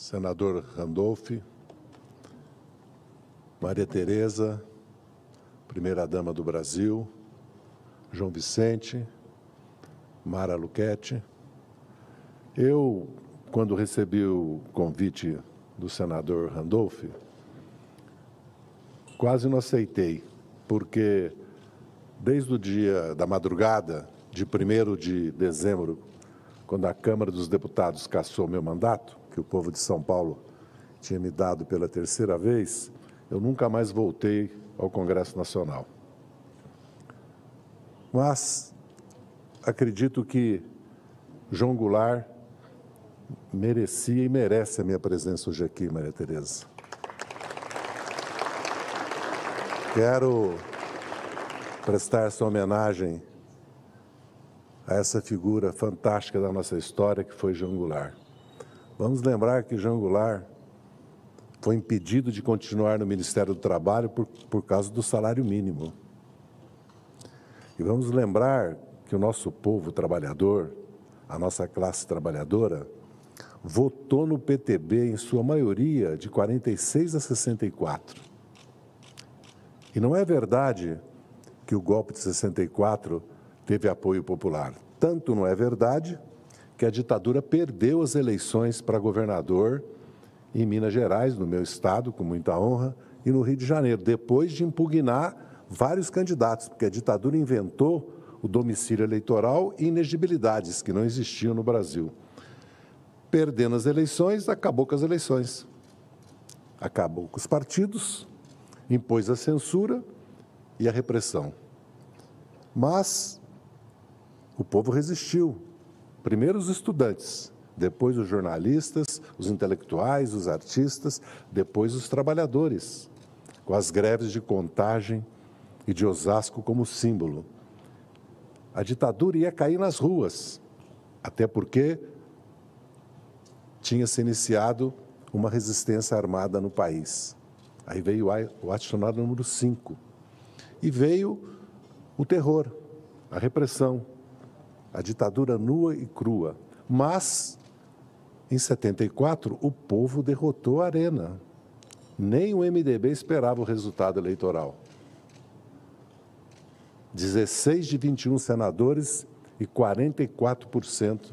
senador Randolph, Maria Tereza, primeira-dama do Brasil, João Vicente, Mara Luchetti. Eu, quando recebi o convite do senador Randolph, quase não aceitei, porque desde o dia da madrugada de 1º de dezembro, quando a Câmara dos Deputados cassou meu mandato, que o povo de São Paulo tinha me dado pela 3ª vez, eu nunca mais voltei ao Congresso Nacional. Mas acredito que João Goulart merecia e merece a minha presença hoje aqui, Maria Tereza. Quero prestar essa homenagem a essa figura fantástica da nossa história, que foi João Goulart. Vamos lembrar que João Goulart foi impedido de continuar no Ministério do Trabalho por causa do salário mínimo. E vamos lembrar que o nosso povo trabalhador, a nossa classe trabalhadora, votou no PTB em sua maioria de 46 a 64. E não é verdade que o golpe de 64 teve apoio popular. Tanto não é verdade que a ditadura perdeu as eleições para governador em Minas Gerais, no meu estado, com muita honra, e no Rio de Janeiro, depois de impugnar vários candidatos, porque a ditadura inventou o domicílio eleitoral e inegibilidades que não existiam no Brasil. Perdendo as eleições, acabou com as eleições. Acabou com os partidos, impôs a censura e a repressão. Mas o povo resistiu. Primeiro os estudantes, depois os jornalistas, os intelectuais, os artistas, depois os trabalhadores, com as greves de Contagem e de Osasco como símbolo. A ditadura ia cair nas ruas, até porque tinha se iniciado uma resistência armada no país. Aí veio o ato número 5. E veio o terror, a repressão, a ditadura nua e crua. Mas, em 74, o povo derrotou a Arena. Nem o MDB esperava o resultado eleitoral. 16 de 21 senadores e 44%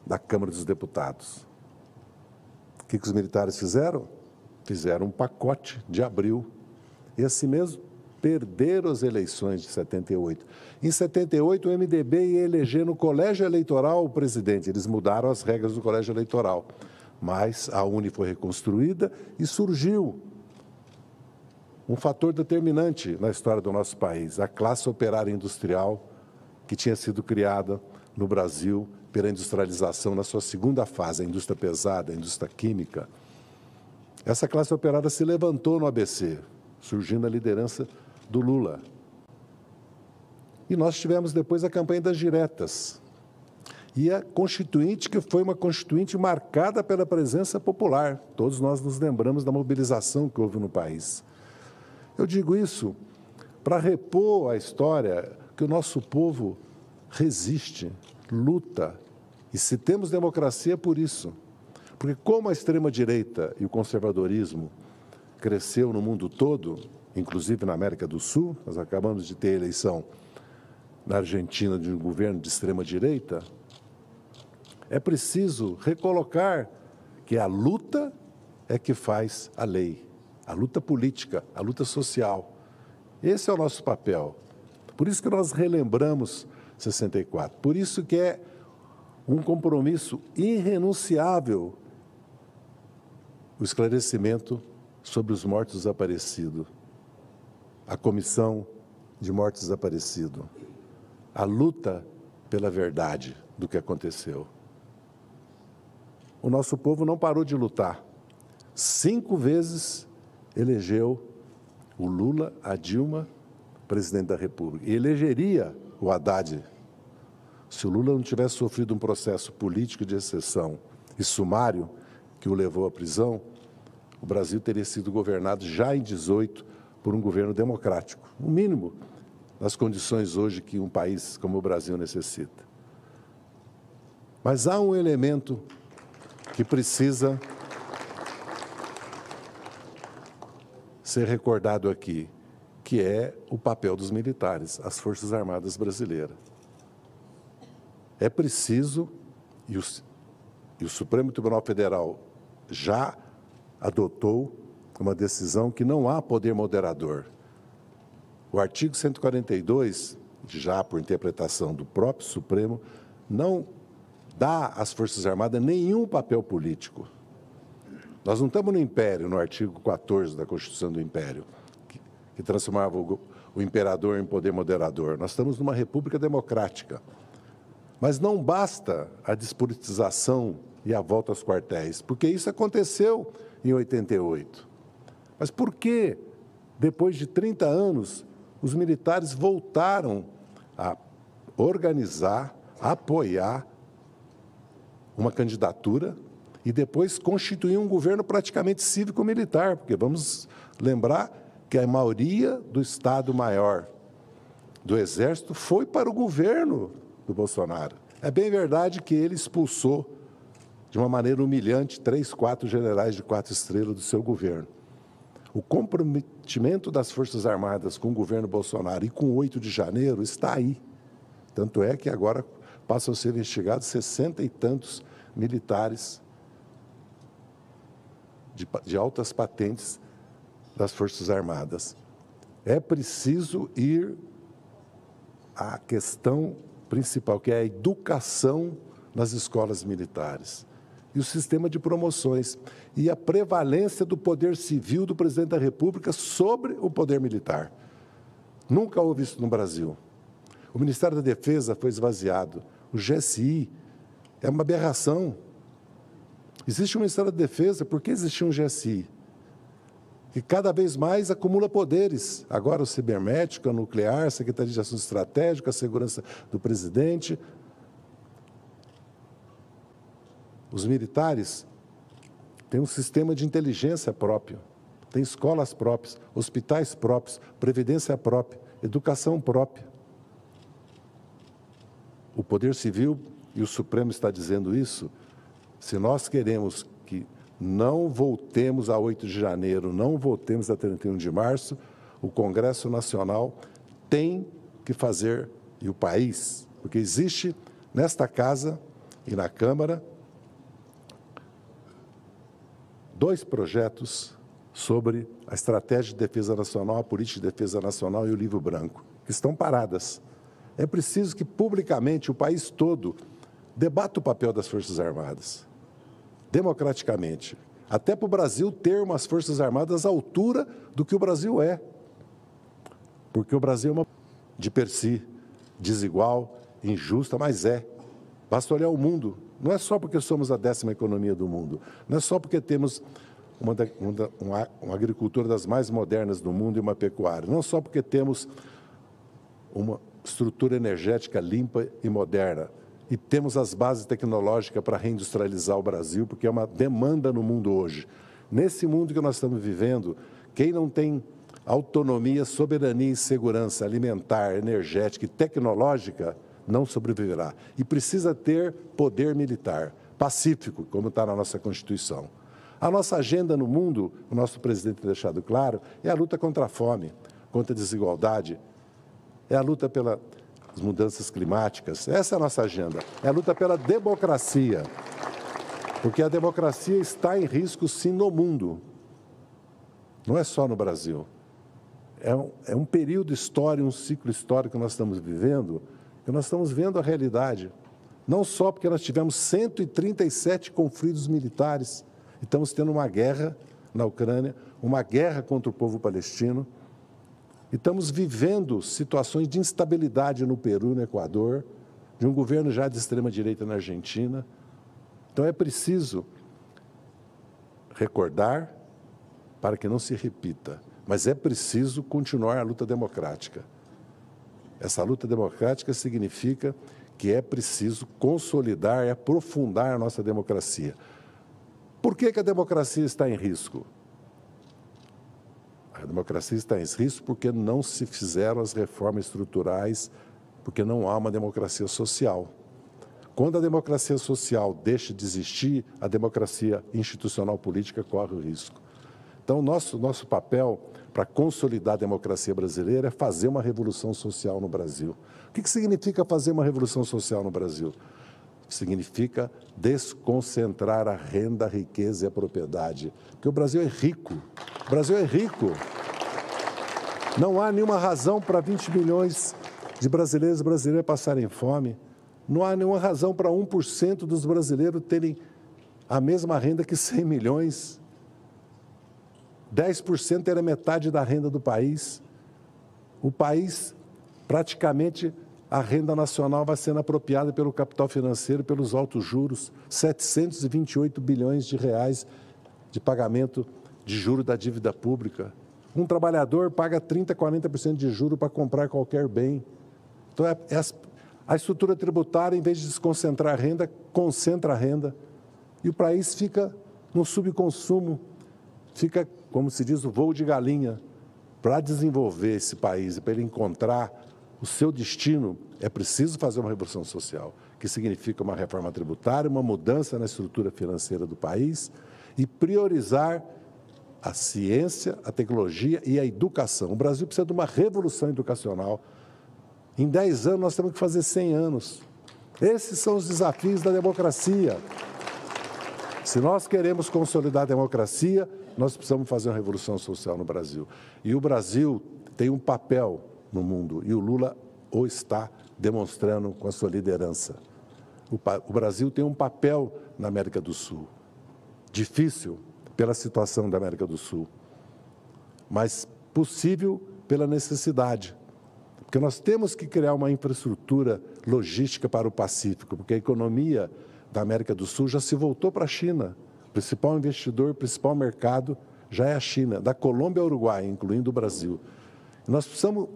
da Câmara dos Deputados. O que os militares fizeram? Fizeram um pacote de abril. E assim mesmo, perderam as eleições de 78. Em 78, o MDB ia eleger no colégio eleitoral o presidente. Eles mudaram as regras do colégio eleitoral. Mas a UNE foi reconstruída e surgiu um fator determinante na história do nosso país, a classe operária industrial que tinha sido criada no Brasil pela industrialização na sua segunda fase, a indústria pesada, a indústria química. Essa classe operária se levantou no ABC, surgindo a liderança do Lula. E nós tivemos depois a campanha das diretas. E a Constituinte, que foi uma Constituinte marcada pela presença popular. Todos nós nos lembramos da mobilização que houve no país. Eu digo isso para repor a história que o nosso povo resiste, luta. E se temos democracia, é por isso. Porque como a extrema-direita e o conservadorismo cresceu no mundo todo, inclusive na América do Sul, nós acabamos de ter eleição na Argentina de um governo de extrema-direita, é preciso recolocar que a luta é que faz a lei, a luta política, a luta social. Esse é o nosso papel. Por isso que nós relembramos 64, por isso que é um compromisso irrenunciável o esclarecimento sobre os mortos desaparecidos, a comissão de mortos desaparecidos, a luta pela verdade do que aconteceu. O nosso povo não parou de lutar. 5 vezes elegeu o Lula, a Dilma, presidente da República. E elegeria o Haddad. Se o Lula não tivesse sofrido um processo político de exceção e sumário que o levou à prisão, o Brasil teria sido governado já em 18 por um governo democrático. O mínimo nas condições hoje que um país como o Brasil necessita. Mas há um elemento que precisa ser recordado aqui, que é o papel dos militares, as Forças Armadas brasileiras. É preciso, e o Supremo Tribunal Federal já adotou uma decisão que não há poder moderador. O artigo 142, já por interpretação do próprio Supremo, não dá às Forças Armadas nenhum papel político. Nós não estamos no Império, no artigo 14 da Constituição do Império, que transformava o imperador em poder moderador. Nós estamos numa república democrática. Mas não basta a despolitização e a volta aos quartéis, porque isso aconteceu em 88. Mas por que, depois de 30 anos, os militares voltaram a organizar, a apoiar uma candidatura e depois constituir um governo praticamente cívico-militar? Porque vamos lembrar que a maioria do Estado-Maior do Exército foi para o governo do Bolsonaro. É bem verdade que ele expulsou, de uma maneira humilhante, 3, 4 generais de 4 estrelas do seu governo. O comprometimento das Forças Armadas com o governo Bolsonaro e com o 8 de janeiro está aí. Tanto é que agora passam a ser investigados 60 e tantos militares de altas patentes das Forças Armadas. É preciso ir à questão principal, que é a educação nas escolas militares e o sistema de promoções e a prevalência do poder civil do presidente da República sobre o poder militar. Nunca houve isso no Brasil. O Ministério da Defesa foi esvaziado. O GSI é uma aberração. Existe um Ministério da Defesa, por que existia um GSI? Que cada vez mais acumula poderes. Agora o cibernético, a nuclear, a Secretaria de Assuntos Estratégicos, a segurança do presidente. Os militares têm um sistema de inteligência próprio, têm escolas próprias, hospitais próprios, previdência própria, educação própria. O Poder Civil, e o Supremo está dizendo isso, se nós queremos que não voltemos a 8 de janeiro, não voltemos a 31 de março, o Congresso Nacional tem que fazer, e o país, porque existe nesta casa e na Câmara, 2 projetos sobre a Estratégia de Defesa Nacional, a Política de Defesa Nacional e o Livro Branco, que estão paradas. É preciso que, publicamente, o país todo debata o papel das Forças Armadas, democraticamente, até para o Brasil ter umas Forças Armadas à altura do que o Brasil é. Porque o Brasil é uma de per si, desigual, injusta, mas é. Basta olhar o mundo. Não é só porque somos a 10ª economia do mundo, não é só porque temos uma agricultura das mais modernas do mundo e uma pecuária, não só porque temos uma estrutura energética limpa e moderna e temos as bases tecnológicas para reindustrializar o Brasil, porque é uma demanda no mundo hoje. Nesse mundo que nós estamos vivendo, quem não tem autonomia, soberania e segurança alimentar, energética e tecnológica, não sobreviverá. E precisa ter poder militar, pacífico, como está na nossa Constituição. A nossa agenda no mundo, o nosso presidente tem deixado claro, é a luta contra a fome, contra a desigualdade, é a luta pelas mudanças climáticas. Essa é a nossa agenda. É a luta pela democracia, porque a democracia está em risco, sim, no mundo. Não é só no Brasil. É um período histórico, um ciclo histórico que nós estamos vivendo, que nós estamos vendo a realidade. Não só porque nós tivemos 137 conflitos militares, e estamos tendo uma guerra na Ucrânia, uma guerra contra o povo palestino, e estamos vivendo situações de instabilidade no Peru, no Equador, de um governo já de extrema-direita na Argentina. Então é preciso recordar para que não se repita, mas é preciso continuar a luta democrática. Essa luta democrática significa que é preciso consolidar e aprofundar a nossa democracia. Por que a democracia está em risco? A democracia está em risco porque não se fizeram as reformas estruturais, porque não há uma democracia social. Quando a democracia social deixa de existir, a democracia institucional política corre o risco. Então, nosso papel para consolidar a democracia brasileira é fazer uma revolução social no Brasil. O que significa fazer uma revolução social no Brasil? Significa desconcentrar a renda, a riqueza e a propriedade. Porque o Brasil é rico. O Brasil é rico. Não há nenhuma razão para 20 milhões de brasileiros e brasileiras passarem fome. Não há nenhuma razão para 1% dos brasileiros terem a mesma renda que 100 milhões. 10% era metade da renda do país. O país, praticamente, a renda nacional vai sendo apropriada pelo capital financeiro, pelos altos juros, 728 bilhões de reais de pagamento de juros da dívida pública. Um trabalhador paga 30%, 40% de juros para comprar qualquer bem. Então, a estrutura tributária, em vez de desconcentrar a renda, concentra a renda. E o país fica no subconsumo, fica, como se diz, o voo de galinha. Para desenvolver esse país e para ele encontrar o seu destino, é preciso fazer uma revolução social, que significa uma reforma tributária, uma mudança na estrutura financeira do país e priorizar a ciência, a tecnologia e a educação. O Brasil precisa de uma revolução educacional. Em 10 anos, nós temos que fazer 100 anos. Esses são os desafios da democracia. Se nós queremos consolidar a democracia, nós precisamos fazer uma revolução social no Brasil. E o Brasil tem um papel no mundo, e o Lula o está demonstrando com a sua liderança. O Brasil tem um papel na América do Sul. Difícil pela situação da América do Sul, mas possível pela necessidade. Porque nós temos que criar uma infraestrutura logística para o Pacífico, porque a economia da América do Sul já se voltou para a China. O principal investidor, o principal mercado já é a China, da Colômbia ao Uruguai, incluindo o Brasil. Nós precisamos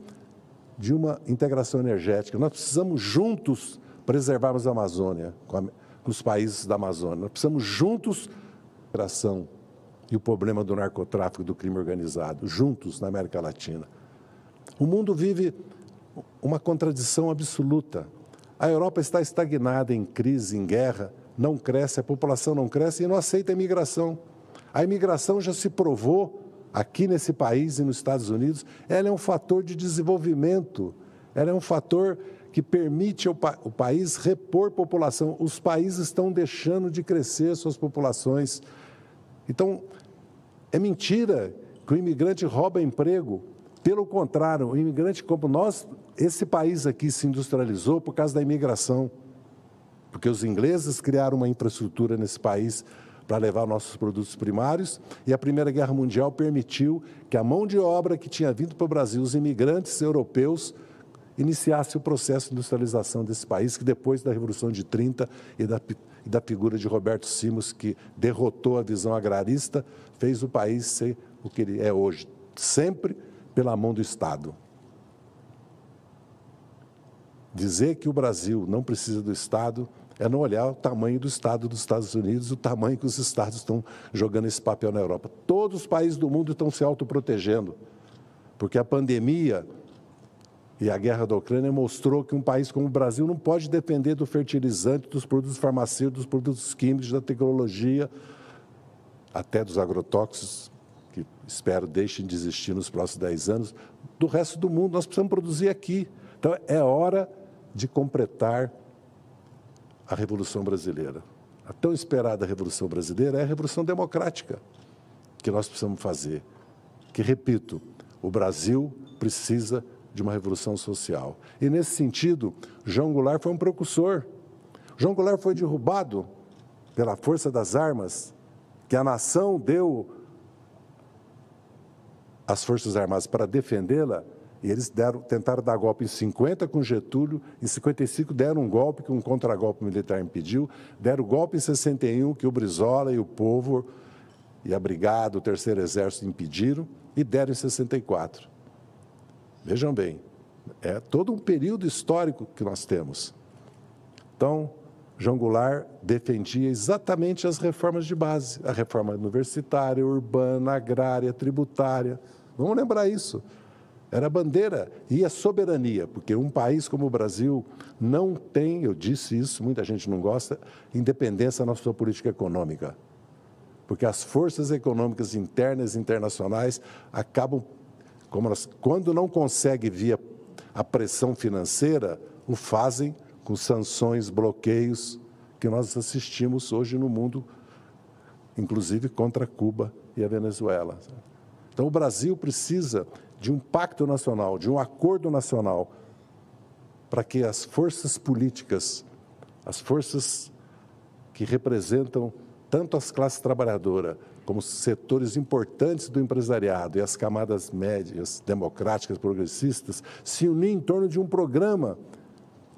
de uma integração energética, nós precisamos juntos preservarmos a Amazônia, com os países da Amazônia. Nós precisamos juntos a migração e o problema do narcotráfico e do crime organizado, juntos na América Latina. O mundo vive uma contradição absoluta. A Europa está estagnada em crise, em guerra, não cresce, a população não cresce e não aceita a imigração. A imigração já se provou aqui nesse país e nos Estados Unidos, ela é um fator de desenvolvimento, ela é um fator que permite o país repor população. Os países estão deixando de crescer suas populações. Então, é mentira que o imigrante rouba emprego. Pelo contrário, o imigrante, como nós, esse país aqui se industrializou por causa da imigração, porque os ingleses criaram uma infraestrutura nesse país para levar nossos produtos primários, e a Primeira Guerra Mundial permitiu que a mão de obra que tinha vindo para o Brasil, os imigrantes europeus, iniciasse o processo de industrialização desse país, que depois da Revolução de 30 e da figura de Roberto Simons, que derrotou a visão agrarista, fez o país ser o que ele é hoje, sempre pela mão do Estado. Dizer que o Brasil não precisa do Estado é não olhar o tamanho do Estado dos Estados Unidos, o tamanho que os Estados estão jogando esse papel na Europa. Todos os países do mundo estão se autoprotegendo, porque a pandemia e a guerra da Ucrânia mostrou que um país como o Brasil não pode depender do fertilizante, dos produtos farmacêuticos, dos produtos químicos, da tecnologia, até dos agrotóxicos, que espero deixem de existir nos próximos 10 anos, do resto do mundo. Nós precisamos produzir aqui. Então, é hora de completar a Revolução Brasileira. A tão esperada Revolução Brasileira é a Revolução Democrática que nós precisamos fazer. Que, repito, o Brasil precisa de uma revolução social. E, nesse sentido, João Goulart foi um precursor. João Goulart foi derrubado pela força das armas que a nação deu às Forças Armadas para defendê-la, e eles tentaram dar golpe em 50 com Getúlio, em 55 deram um golpe que um contragolpe militar impediu, deram golpe em 61 que o Brizola e o Povo e a Brigada, o Terceiro Exército impediram, e deram em 64. Vejam bem, é todo um período histórico que nós temos. Então, João Goulart defendia exatamente as reformas de base, a reforma universitária, urbana, agrária, tributária. Vamos lembrar isso. Era a bandeira e a soberania, porque um país como o Brasil não tem, eu disse isso, muita gente não gosta, independência na sua política econômica. porque as forças econômicas internas e internacionais acabam, quando não conseguem via a pressão financeira, o fazem com sanções, bloqueios que nós assistimos hoje no mundo, inclusive contra Cuba e a Venezuela. Então, o Brasil precisa de um pacto nacional, de um acordo nacional, para que as forças políticas, as forças que representam tanto as classes trabalhadoras, como setores importantes do empresariado e as camadas médias, democráticas, progressistas, se unir em torno de um programa.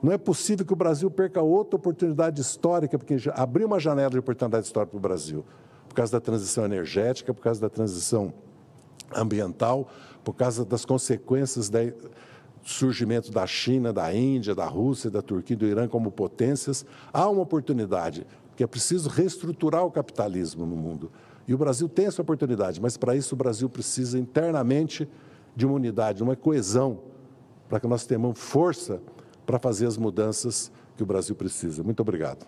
Não é possível que o Brasil perca outra oportunidade histórica, porque já abriu uma janela de oportunidade histórica para o Brasil, por causa da transição energética, por causa da transição ambiental, por causa das consequências do surgimento da China, da Índia, da Rússia, da Turquia e do Irã como potências. Há uma oportunidade, porque é preciso reestruturar o capitalismo no mundo. E o Brasil tem essa oportunidade, mas para isso o Brasil precisa internamente de uma unidade, de uma coesão, para que nós tenhamos força para fazer as mudanças que o Brasil precisa. Muito obrigado.